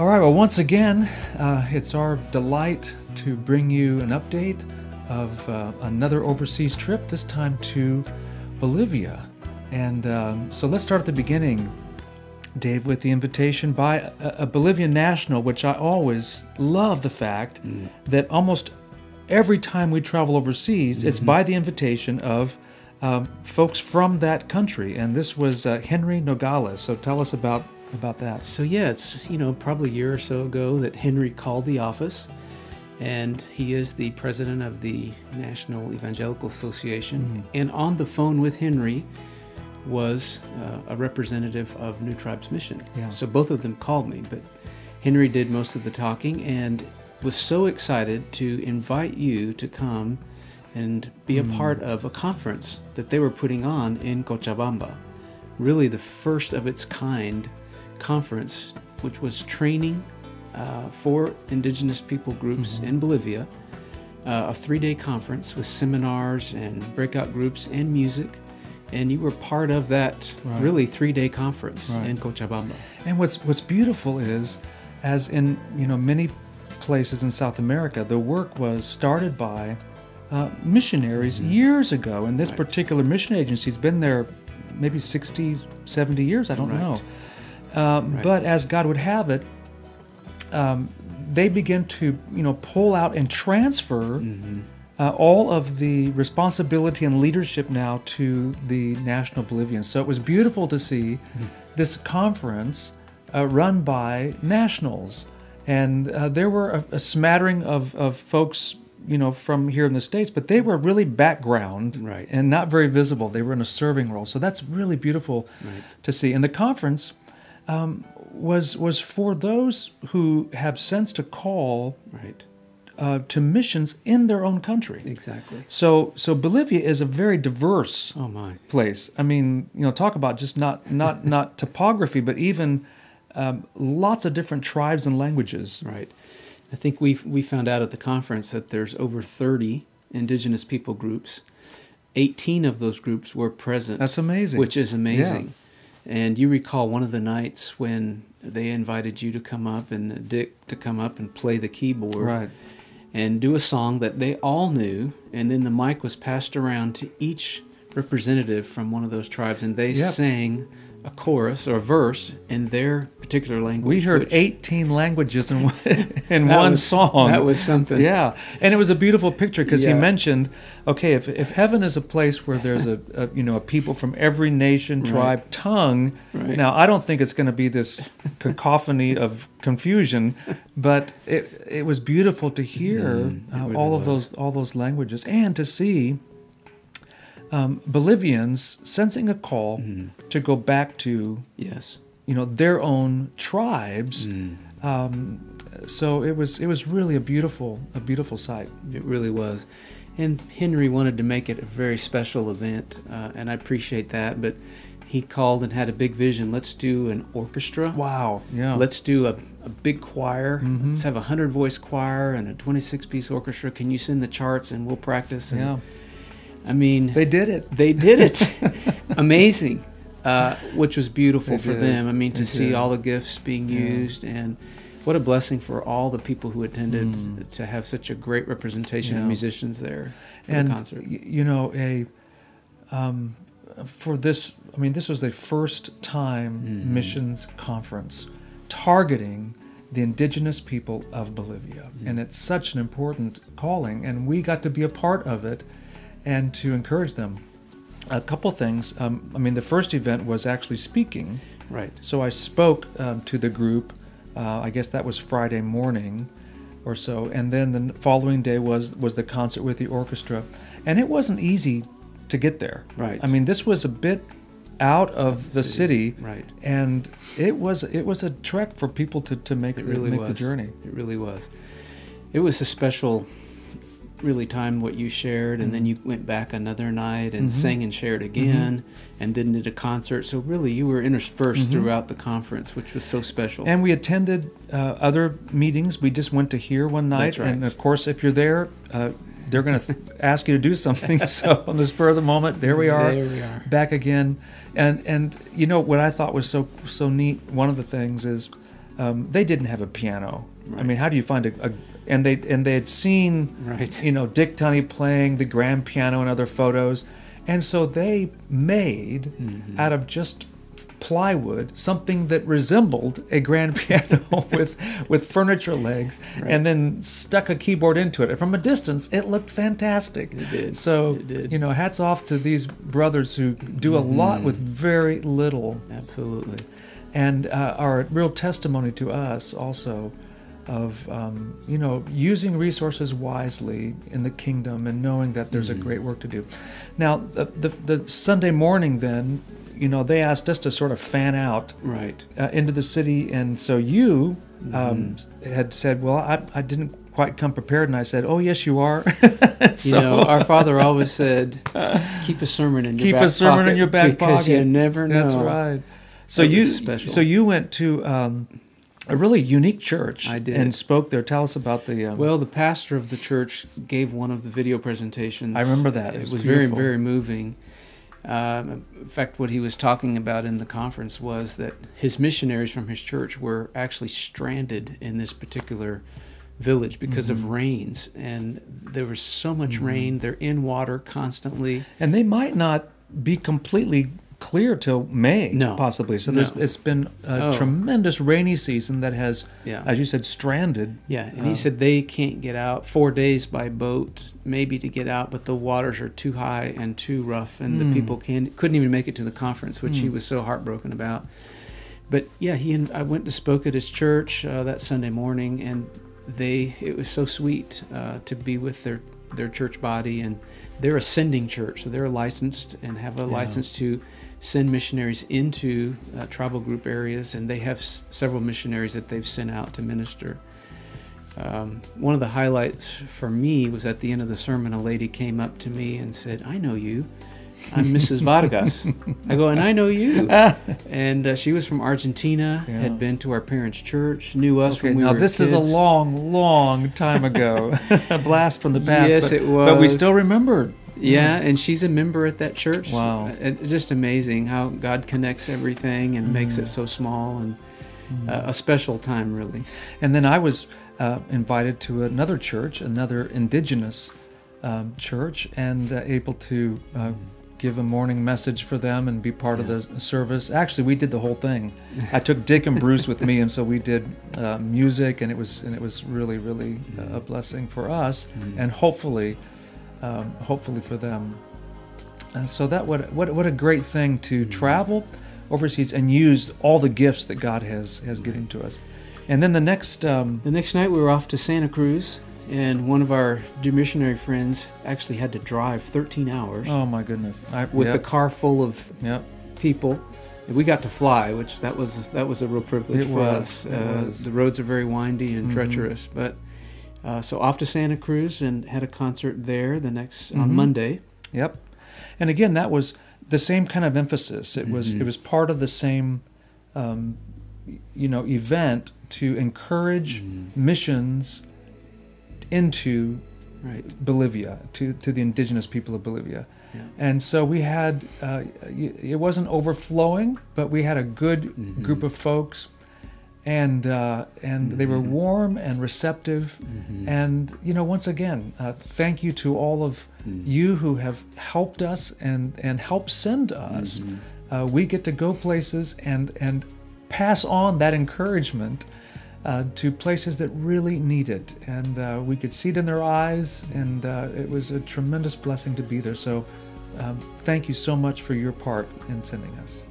All right, well, once again, it's our delight to bring you an update of another overseas trip, this time to Bolivia. And so let's start at the beginning, Dave, with the invitation by a Bolivian national, which I always love the fact that almost every time we travel overseas, it's by the invitation of folks from that country. And this was Henry Nogales. So tell us about that. So yeah, it's probably a year or so ago that Henry called the office, and he is the president of the National Evangelical Association. And on the phone with Henry was a representative of New Tribes Mission. Yeah. So both of them called me, but Henry did most of the talking and was so excited to invite you to come and be a part of a conference that they were putting on in Cochabamba. Really the first of its kind conference, which was training for indigenous people groups in Bolivia, a 3-day conference with seminars and breakout groups and music. And you were part of that really 3-day conference in Cochabamba. And what's beautiful is, as in many places in South America, the work was started by missionaries years ago. And this particular mission agency has been there maybe 60, 70 years, I don't know. But as God would have it, they begin to pull out and transfer all of the responsibility and leadership now to the National Bolivians. So it was beautiful to see this conference run by nationals. And there were a smattering of folks from here in the States, but they were really background and not very visible. They were in a serving role. So that's really beautiful to see. And the conference was for those who have sensed a call to missions in their own country. Exactly. So Bolivia is a very diverse place. I mean, talk about just not topography, but even lots of different tribes and languages. Right. I think we found out at the conference that there's over 30 indigenous people groups. 18 of those groups were present. That's amazing. Which is amazing. Yeah. And you recall one of the nights when they invited you to come up and Dick to come up and play the keyboard and do a song that they all knew, and then the mic was passed around to each representative from one of those tribes, and they sang a chorus or a verse in their particular language. We heard 18 languages in one song. That was something. Yeah, and it was a beautiful picture because he mentioned, okay, if heaven is a place where there's a people from every nation, tribe, tongue. Now I don't think it's going to be this cacophony of confusion, but it was beautiful to hear all those languages and to see Bolivians sensing a call to go back to their own tribes. So it was really a beautiful sight. It really was. And Henry wanted to make it a very special event, and I appreciate that, but he called and had a big vision. Let's do an orchestra. Wow. Yeah. Let's do a big choir. Let's have a 100-voice choir and a 26-piece orchestra. Can you send the charts and we'll practice? And, I mean, they did it. They did it. Amazing, which was beautiful for them. I mean, to see all the gifts being used, and what a blessing for all the people who attended to have such a great representation of musicians there for the concert. For this, I mean, this was a first-time missions conference targeting the indigenous people of Bolivia, and it's such an important calling, and we got to be a part of it. And to encourage them. A couple things. I mean, the first event was actually speaking. Right. So I spoke to the group. I guess that was Friday morning or so. And then the following day was the concert with the orchestra. And it wasn't easy to get there. Right. I mean, this was a bit out of the city. Right. And it was a trek for people to make the journey. It really was. It was a special time what you shared, and then you went back another night and sang and shared again, and then did a concert. So really you were interspersed throughout the conference, which was so special. And we attended other meetings. We just went to hear one night. And of course, if you're there, they're going to ask you to do something. So on the spur of the moment, there we are back again. And what I thought was so neat, one of the things is they didn't have a piano. Right. I mean, how do you find and they had seen, Right. you know, Dick Tunney playing the grand piano and other photos, and so they made out of just plywood something that resembled a grand piano with furniture legs, Right. and then stuck a keyboard into it. And from a distance, it looked fantastic. It did. So, It did. you know, hats off to these brothers who do a lot with very little, Absolutely. and are a real testimony to us also of, you know, using resources wisely in the kingdom and knowing that there's a great work to do. Now, the Sunday morning then, you know, they asked us to sort of fan out Right. into the city, and so you had said, well, I didn't quite come prepared, and I said, oh, yes, you are. So, You know, our father always said, keep a sermon in your back pocket. In your back because pocket. you never know. That's right. So It was you special. so you went to a really unique church. I did. And spoke there. Tell us about the... Well, the pastor of the church gave one of the video presentations. I remember that. It It was was very, beautiful. very moving. In fact, what he was talking about in the conference was that his missionaries from his church were actually stranded in this particular village because of rains. And there was so much rain. They're in water constantly. And they might not be completely clear till May, No. possibly. So No. it's been a Oh. tremendous rainy season that has, Yeah. as you said, stranded. Yeah, and he said they can't get out 4 days by boat, maybe to get out, but the waters are too high and too rough, and the people couldn't even make it to the conference, which he was so heartbroken about. But yeah, I went to spoke at his church that Sunday morning, and it was so sweet to be with their church body, and they're a sending church, so they're licensed and have a license to send missionaries into tribal group areas, and they have several missionaries that they've sent out to minister. One of the highlights for me was at the end of the sermon, a lady came up to me and said, I know you. I'm Mrs. Vargas. I go, and I know you. And she was from Argentina, Yeah. had been to our parents' church, knew us Okay, when we now were this kids. is a long, long time ago. A blast from the past. Yes, but, it was. But we still remember. Yeah, and she's a member at that church. Wow. It's just amazing how God connects everything and makes it so small, and a special time, really. And then I was invited to another church, another indigenous church, and able to give a morning message for them and be part of the service. Actually, we did the whole thing. I took Dick and Bruce with me, and so we did music, and it was really, really a blessing for us, and hopefully for them. And so that what a great thing to travel overseas and use all the gifts that God has given to us. And then the next night we were off to Santa Cruz, and one of our dear missionary friends actually had to drive 13 hours oh my goodness, with a car full of Yep. people. And we got to fly, which that was a real privilege It for was, us. it was. The roads are very windy and treacherous, but so off to Santa Cruz and had a concert there the next on Monday. Yep. And again, that was the same kind of emphasis. It was part of the same event to encourage missions into Bolivia, to the indigenous people of Bolivia. Yeah. And so we had, it wasn't overflowing, but we had a good group of folks, and they were warm and receptive. And, once again, thank you to all of you who have helped us and helped send us. We get to go places and pass on that encouragement to places that really need it. And we could see it in their eyes, and it was a tremendous blessing to be there. So thank you so much for your part in sending us.